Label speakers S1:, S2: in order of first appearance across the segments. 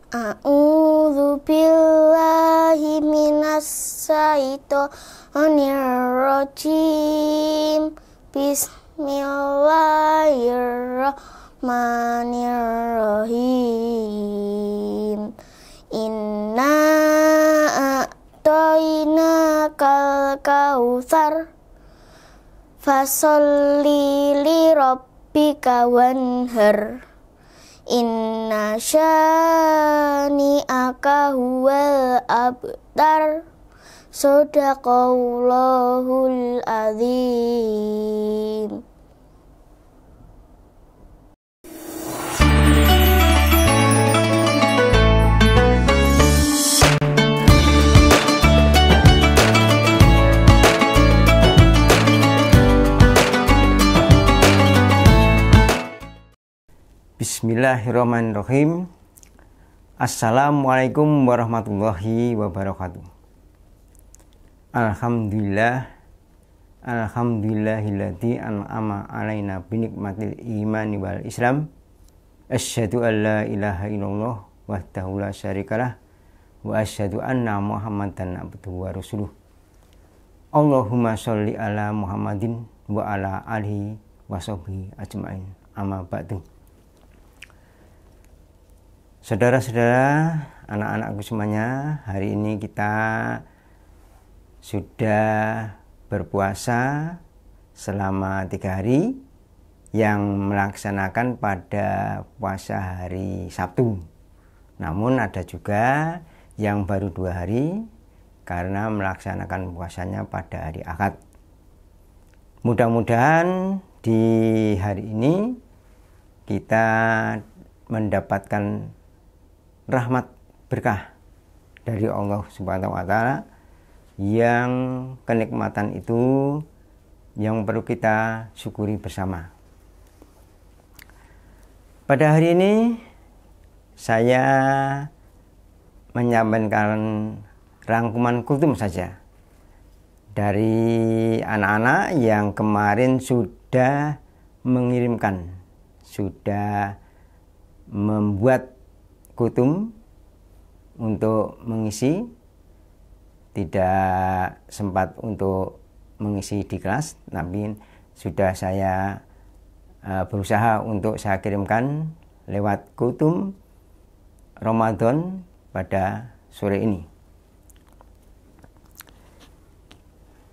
S1: A'udzu billahi minas syaitonir rajim. Bismillahirrahmanirrahim. Inna a'tainakal kautsar fasholli li rabbika wanhar. Inna syani'aka huwal abtar. Shadaqallahul azim.
S2: Bismillahirrahmanirrahim. Assalamualaikum warahmatullahi wabarakatuh. Alhamdulillahilladzi an'ama alaina binikmatil imani wal islam. Asyhadu an la ilaha illallah wahdahu la syarikalah wa asyhadu anna muhammadan abduhu wa rasuluh. Allahumma sholli ala Muhammadin wa ala alihi wa sahbihi ajmain. Amma ba'du. Saudara-saudara, anak-anakku semuanya, hari ini kita sudah berpuasa selama 3 hari yang melaksanakan pada puasa hari Sabtu. Namun ada juga yang baru 2 hari karena melaksanakan puasanya pada hari Ahad. Mudah-mudahan di hari ini kita mendapatkan rahmat berkah dari Allah Subhanahu wa taala, yang kenikmatan itu yang perlu kita syukuri bersama. Pada hari ini saya menyampaikan rangkuman kultum saja dari anak-anak yang kemarin sudah mengirimkan, sudah membuat kutum untuk mengisi, tidak sempat untuk mengisi di kelas, tapi sudah saya berusaha untuk saya kirimkan lewat kutum Ramadan pada sore ini.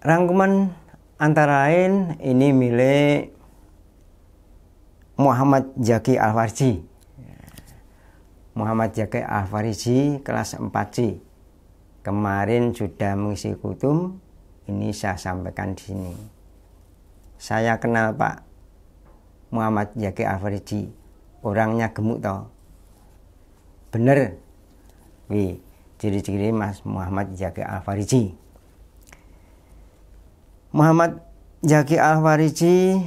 S2: Rangkuman antara lain ini milik Muhammad Zaki Al-Farji. Muhammad Zaki Al-Farji kelas 4C. Kemarin sudah mengisi kutum, ini saya sampaikan di sini. Saya kenal Pak Muhammad Zaki Al-Farji, orangnya gemuk toh. Bener. Wih, ciri-ciri Mas Muhammad Zaki Al-Farji. Muhammad Zaki Al-Farji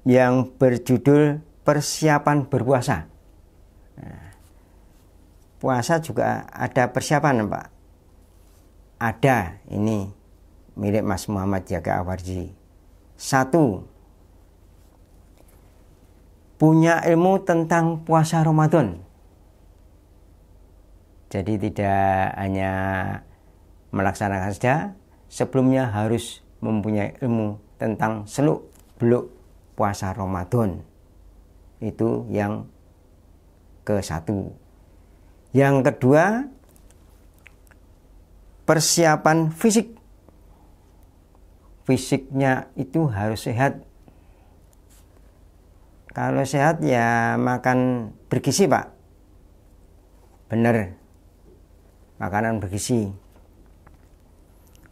S2: yang berjudul Persiapan Berpuasa. Nah, puasa juga ada persiapan Pak. Ada, ini milik Mas Muhammad Zaki Al-Farji. 1. Punya ilmu tentang puasa Ramadan. Jadi tidak hanya melaksanakan saja, sebelumnya harus mempunyai ilmu tentang seluk-beluk puasa Ramadan. Itu yang ke-1. Yang kedua, persiapan fisik. Fisiknya itu harus sehat. Kalau sehat ya makan bergizi Pak. Benar, makanan bergizi.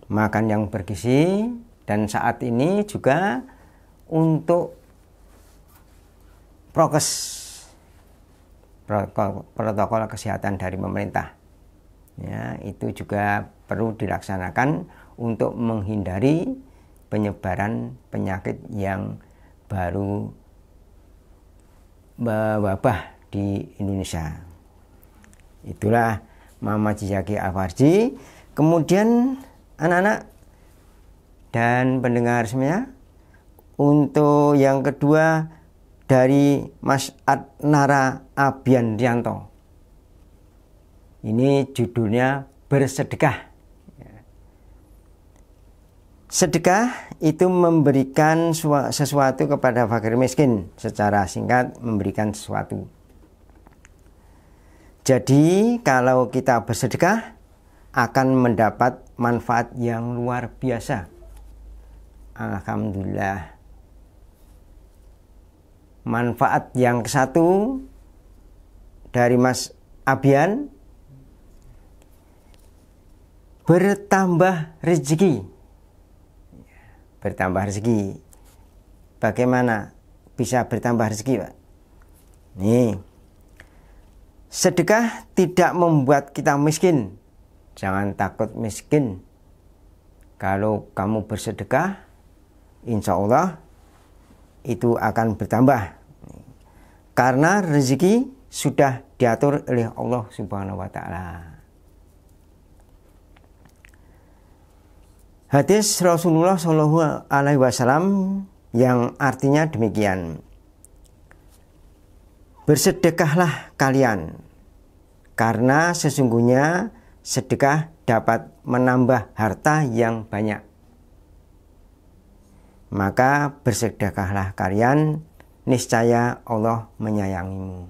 S2: Makan yang bergizi, dan saat ini juga untuk protokol kesehatan dari pemerintah, ya, itu juga perlu dilaksanakan untuk menghindari penyebaran penyakit yang baru wabah di Indonesia. Itulah Muhammad Zaki Al-Farji. Kemudian anak-anak dan pendengar semuanya, untuk yang kedua dari Mas Adnara Abianrianto. Ini judulnya bersedekah. Sedekah itu memberikan sesuatu kepada fakir miskin. Secara singkat, memberikan sesuatu. Jadi kalau kita bersedekah akan mendapat manfaat yang luar biasa. Alhamdulillah. Manfaat yang kesatu dari Mas Abian, bertambah rezeki. Bertambah rezeki. Bagaimana bisa bertambah rezeki, Pak? Nih, sedekah tidak membuat kita miskin. Jangan takut miskin. Kalau kamu bersedekah, insya Allah itu akan bertambah. Karena rezeki sudah diatur oleh Allah Subhanahu wa Ta'ala. Hadis Rasulullah Shallallahu Alaihi Wasallam yang artinya demikian: bersedekahlah kalian, karena sesungguhnya sedekah dapat menambah harta yang banyak. Maka bersedekahlah kalian, niscaya Allah menyayangimu.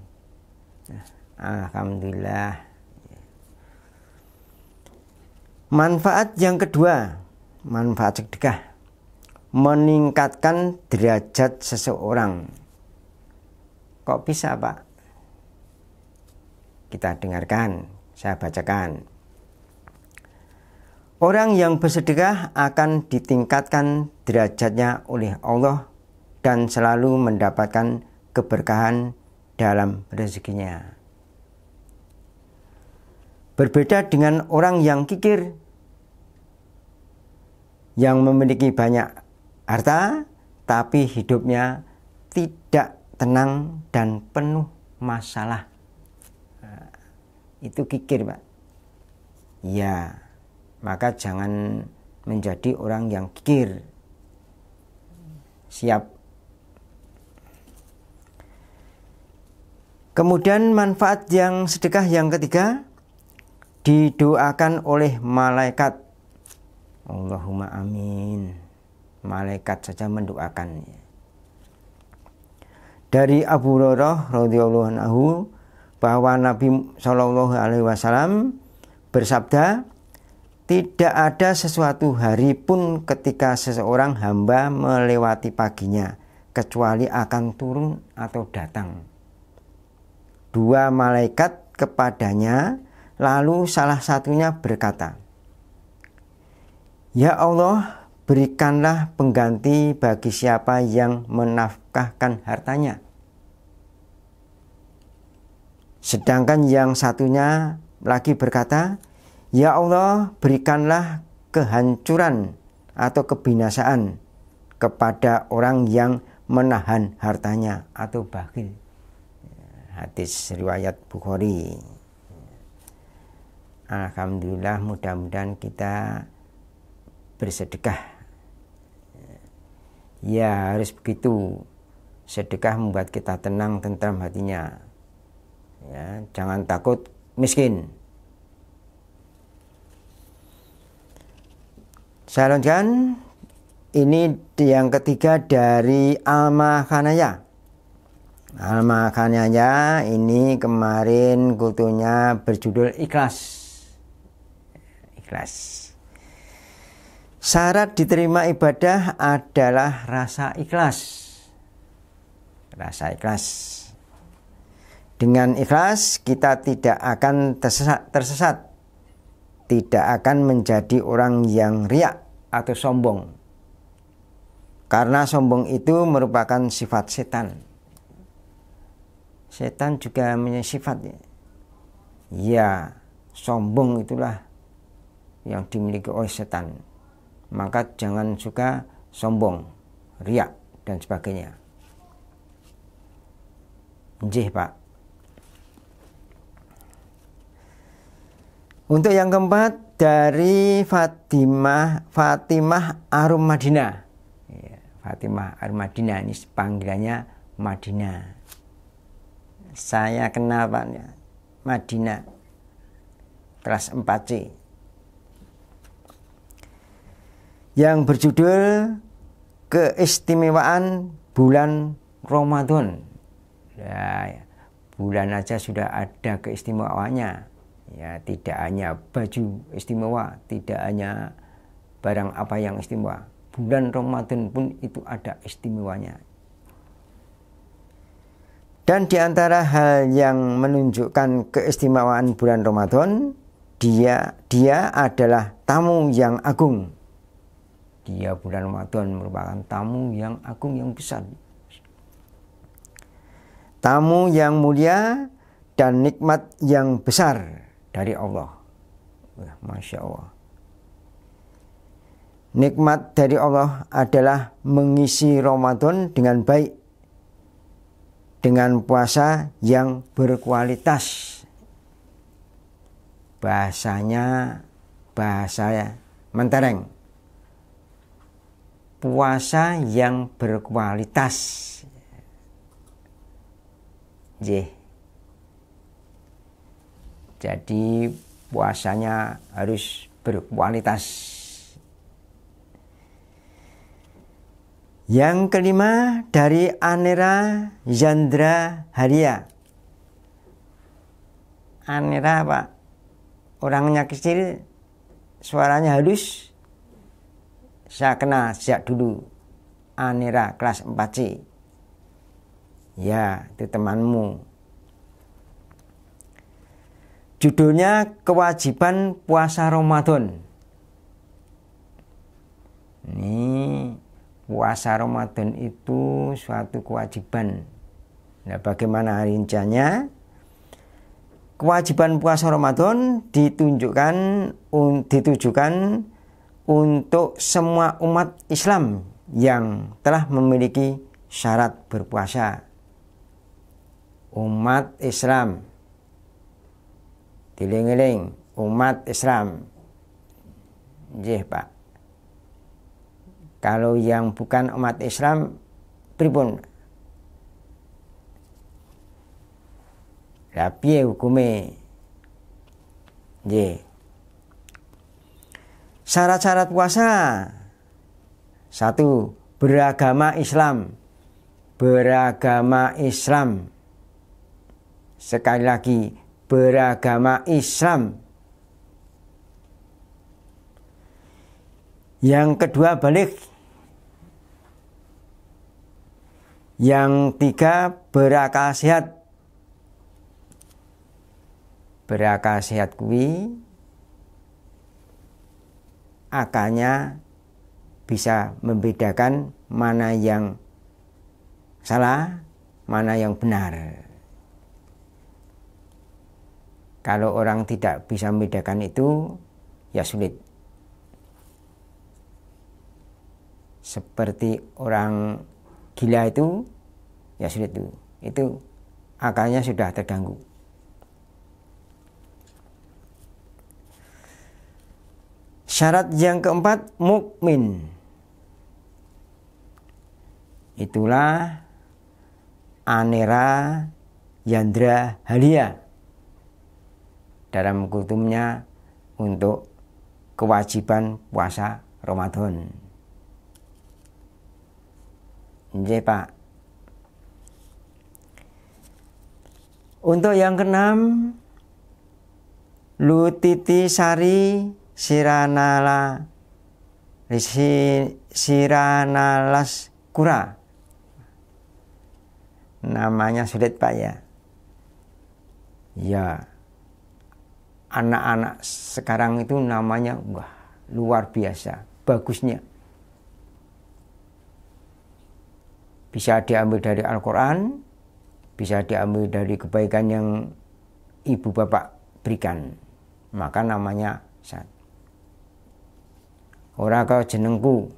S2: Alhamdulillah. Manfaat yang kedua, manfaat sedekah meningkatkan derajat seseorang. Kok bisa, Pak? Kita dengarkan, saya bacakan. Orang yang bersedekah akan ditingkatkan derajatnya oleh Allah dan selalu mendapatkan keberkahan dalam rezekinya. Berbeda dengan orang yang kikir, yang memiliki banyak harta, tapi hidupnya tidak tenang dan penuh masalah. Nah, itu kikir, Pak. Ya, maka jangan menjadi orang yang kikir. Siap. Kemudian manfaat yang sedekah yang ketiga, didoakan oleh malaikat. Allahumma amin. Malaikat saja mendoakan. Dari Abu Hurairah radhiyallahu anhu bahwa Nabi Shallallahu Alaihi Wasallam bersabda, tidak ada sesuatu hari pun ketika seseorang hamba melewati paginya kecuali akan turun atau datang dua malaikat kepadanya, lalu salah satunya berkata, ya Allah, berikanlah pengganti bagi siapa yang menafkahkan hartanya. Sedangkan yang satunya lagi berkata, ya Allah, berikanlah kehancuran atau kebinasaan kepada orang yang menahan hartanya atau bakhil. Hadis riwayat Bukhari. Alhamdulillah, mudah-mudahan kita bersedekah. Ya, harus begitu. Sedekah membuat kita tenang, tentram hatinya. Ya, jangan takut miskin. Saya lanjutkan. Ini yang ketiga dari Al-Makhanaya. Al-Makhanaya ini kemarin kutunya berjudul ikhlas. Ikhlas. Syarat diterima ibadah adalah rasa ikhlas. Rasa ikhlas. Dengan ikhlas kita tidak akan tersesat. Tidak akan menjadi orang yang riak atau sombong. Karena sombong itu merupakan sifat setan. Setan juga punya sifat. Ya, sombong itulah yang dimiliki oleh setan. Maka jangan suka sombong, riak, dan sebagainya. Nggih, Pak. Untuk yang keempat dari Fatimah Arum Madinah. Ya, Fatimah Arum Madinah ini panggilannya Madinah. Saya kenal, Pak, Madinah. kelas 4C yang berjudul Keistimewaan Bulan Ramadan. Ya, bulan aja sudah ada keistimewaannya. Ya, tidak hanya baju istimewa, tidak hanya barang apa yang istimewa. Bulan Ramadan pun itu ada istimewanya. Dan di antara hal yang menunjukkan keistimewaan bulan Ramadan, dia adalah tamu yang agung. Dia bulan Ramadan merupakan tamu yang agung, yang besar. Tamu yang mulia dan nikmat yang besar dari Allah. Masya Allah. Nikmat dari Allah adalah mengisi Ramadan dengan baik, dengan puasa yang berkualitas. Bahasanya bahasa mentereng. Puasa yang berkualitas. Jadi puasanya harus berkualitas. Yang kelima dari Anera Yandra Haria. Anera Pak, orangnya kecil, suaranya halus. Saya kenal sejak dulu. Anera kelas 4C. Ya, itu temanmu. Judulnya Kewajiban Puasa Ramadan. Ini puasa Ramadan itu suatu kewajiban. Nah, bagaimana rinciannya? Kewajiban puasa Ramadan ditujukan untuk semua umat Islam yang telah memiliki syarat berpuasa. Umat Islam. Diling-iling, umat Islam. Nggih, Pak. Kalau yang bukan umat Islam, pripun? Lah piye hukume? Nggih. Syarat-syarat puasa. 1. Beragama Islam. Beragama Islam. Sekali lagi, beragama Islam. Yang kedua, balik. Yang 3, berakal sehat. Berakal sehat kuwi akalnya bisa membedakan mana yang salah, mana yang benar. Kalau orang tidak bisa membedakan itu, ya sulit. Seperti orang gila itu, ya sulit itu. Itu akalnya sudah terganggu. Syarat yang keempat, mukmin. Itulah Anera Yandra Haria dalam kutubnya untuk kewajiban puasa Ramadan. Nggih, Pak. Untuk yang keenam, Lutiti Sari Siranalas Kura. Namanya sulit, Pak, ya. Ya. Anak-anak sekarang itu namanya wah, luar biasa bagusnya. Bisa diambil dari Al-Quran, bisa diambil dari kebaikan yang ibu bapak berikan. Maka namanya Sat. Ora kau jenengku,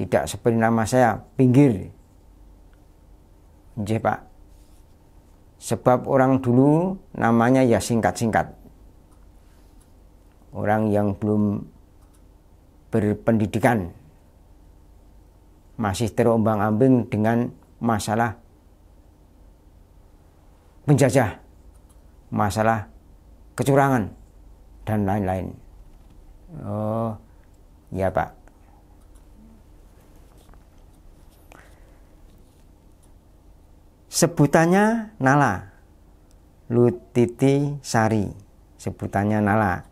S2: tidak seperti nama saya, Pinggir. Nggih, Pak. Sebab orang dulu namanya ya singkat-singkat. Orang yang belum berpendidikan masih terombang-ambing dengan masalah penjajah, masalah kecurangan, dan lain-lain. Oh, ya Pak. Sebutannya Nala, Lutiti Sari, sebutannya Nala,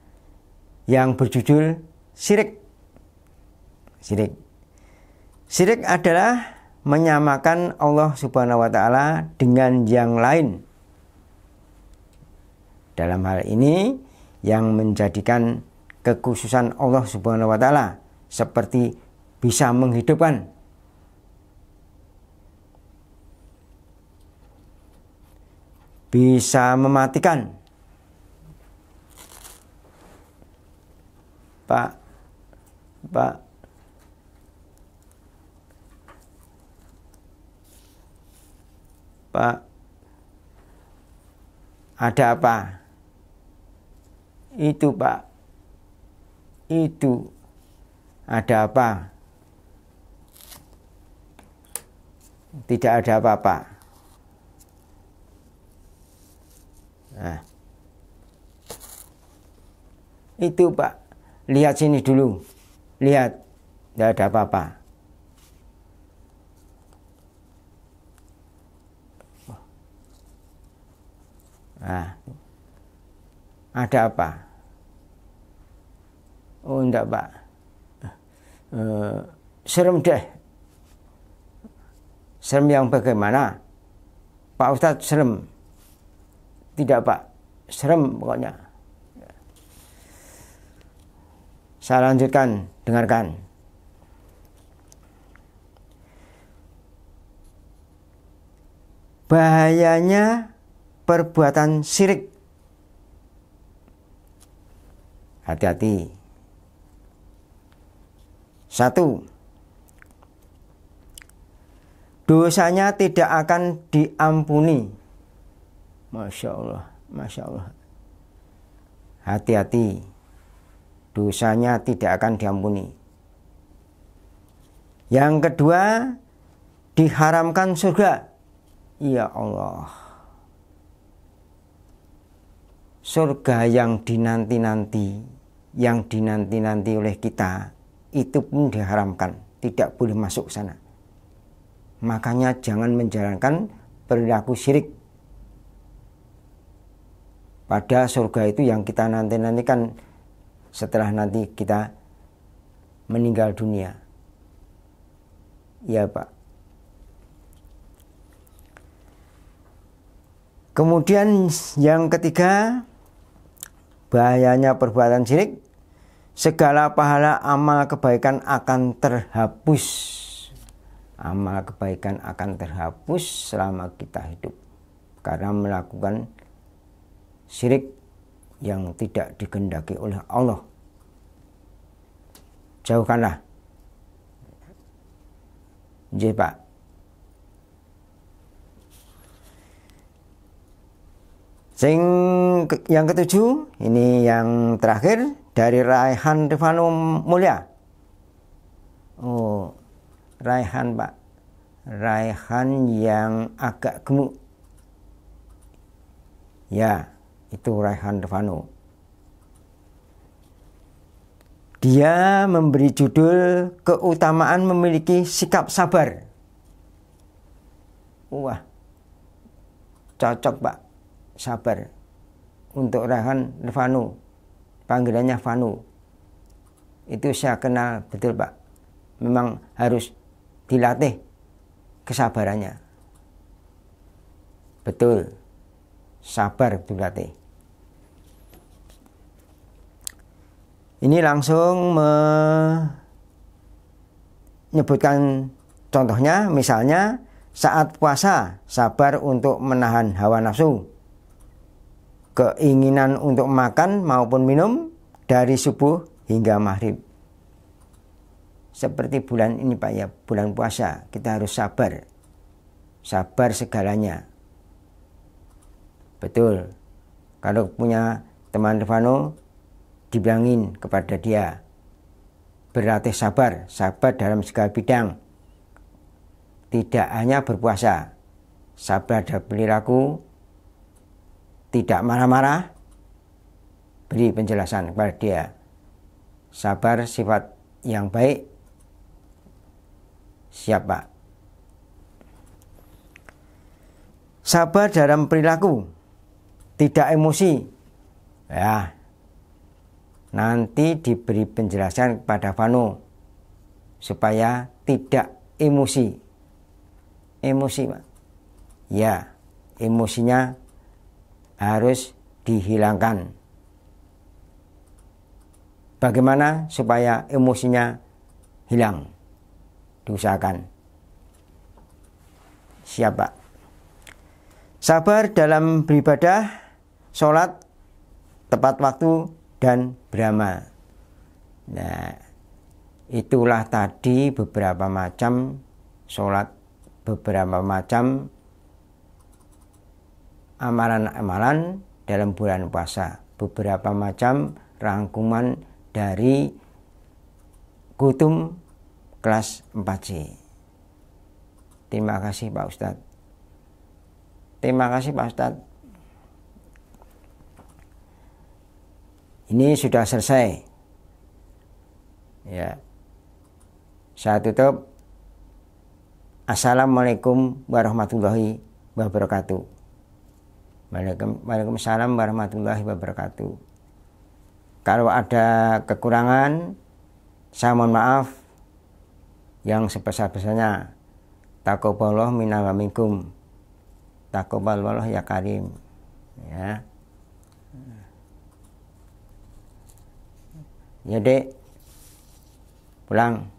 S2: yang berjudul Syirik. Syirik adalah menyamakan Allah Subhanahu wa Ta'ala dengan yang lain. Dalam hal ini yang menjadikan kekhususan Allah Subhanahu wa Ta'ala seperti bisa menghidupkan, bisa mematikan. Pak, ada apa? Itu Pak, itu ada apa? Tidak ada apa-apa. Nah, itu Pak, lihat sini dulu, lihat, tidak ada apa-apa. Nah, ada apa? Oh enggak Pak, serem deh. Serem yang bagaimana? Pak Ustadz serem. Tidak Pak, serem pokoknya. Saya lanjutkan, dengarkan. Bahayanya perbuatan syirik. Hati-hati. 1. Dosanya tidak akan diampuni. Masya Allah, Masya Allah. Hati-hati. Dosanya tidak akan diampuni. Yang kedua, diharamkan surga. Ya Allah. Surga yang dinanti-nanti, yang dinanti-nanti oleh kita, itu pun diharamkan, tidak boleh masuk sana. Makanya jangan menjalankan perilaku syirik. Pada surga itu yang kita nanti-nantikan setelah nanti kita meninggal dunia. Ya Pak. Kemudian yang ketiga, bahayanya perbuatan syirik, segala pahala amal kebaikan akan terhapus. Amal kebaikan akan terhapus selama kita hidup karena melakukan syirik yang tidak dikehendaki oleh Allah. Jauhkanlah. Nggih, Pak. Yang ketujuh, ini yang terakhir dari Raihan Rifanu Mulia. Oh, Raihan Pak. Raihan yang agak gemuk. Ya, itu Raihan Rifanu. Dia memberi judul keutamaan memiliki sikap sabar. Wah, cocok Pak. Sabar untuk Raihan Rifanu, panggilannya Vanu. Itu saya kenal betul Pak. Memang harus dilatih kesabarannya. Betul, sabar dilatih. Ini langsung menyebutkan contohnya, misalnya saat puasa sabar untuk menahan hawa nafsu, keinginan untuk makan maupun minum dari subuh hingga maghrib. Seperti bulan ini Pak ya, bulan puasa, kita harus sabar. Sabar segalanya. Betul. Kalau punya teman Rifano, dibilangin kepada dia, berlatih sabar, sabar dalam segala bidang. Tidak hanya berpuasa, sabar dalam perilaku, tidak marah-marah, beri penjelasan kepada dia. Sabar sifat yang baik. Siap, Pak. Sabar dalam perilaku, tidak emosi. Ya, nanti diberi penjelasan kepada Vano supaya tidak emosi. Emosi, Pak. Ya, emosinya harus dihilangkan. Bagaimana supaya emosinya hilang? Diusahakan. Siap, Pak. Sabar dalam beribadah, sholat, tepat waktu, dan beramal. Nah, itulah tadi beberapa macam sholat, beberapa macam amalan-amalan dalam bulan puasa, beberapa macam rangkuman dari Kutum kelas 4C. Terima kasih Pak Ustadz. Terima kasih Pak Ustadz. Ini sudah selesai. Ya. Saya tutup. Assalamualaikum warahmatullahi wabarakatuh. Waalaikumsalam warahmatullahi wabarakatuh. Kalau ada kekurangan, saya mohon maaf yang sebesar-besarnya. Taqabbalallahu minna wa minkum. Taqabbalallahu ya karim. Ya. Ya, Dek. Pulang.